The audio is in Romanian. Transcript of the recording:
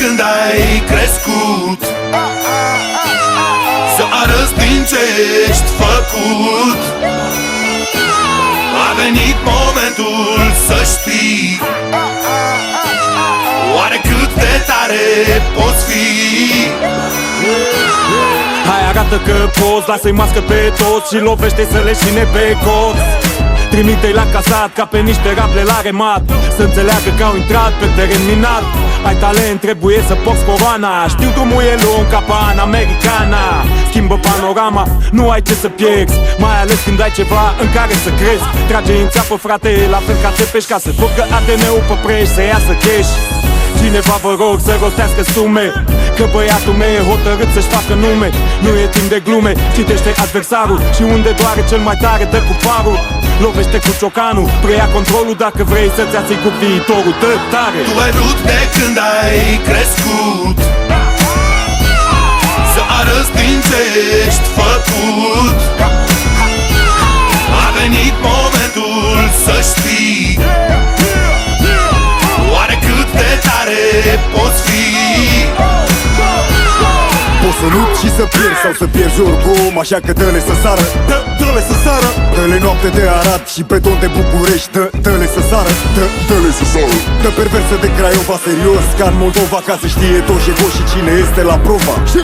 când ai crescut, să arăți din ce ești făcut. A venit momentul să știi oare cât de tare poți fi. Hai, arată că poți, lasă-i mască pe toți și lovește să le șine pe cot. Trimite-i la casat ca pe niște raple la remat, să înțeleagă că au intrat pe teren minat. Ai talent, trebuie să porți coroana, știu drumul e lung ca pan americana. Schimbă panorama, nu ai ce să pierzi, mai ales când ai ceva în care să crezi. Trage în țeapă, frate, la fel ca țepești, ca să făcă ADN-ul pe preș, să iasă cash. Cineva vă rog să rostească sume, că băiatul meu e hotărât să-și facă nume. Nu e timp de glume, citește adversarul și unde doare cel mai tare dă cu parul. Lovește cu ciocanul, preia controlul dacă vrei să-ți asiguri viitorul, dă tare. Tu ai vrut de când ai crescut, să arăți din ce ești făcut. A venit momentul să știi oare cât de tare poți fi. Poți să lupți și să pierzi sau să pierzi oricum, așa că dă-le să sară, dă-le să sară. Dă-le noapte de Arad și beton de București, dă-le să sară, dă-le să sară. Dă perversă de Craiova serios, ca în Moldova, ca să știe toți și cine este la prova.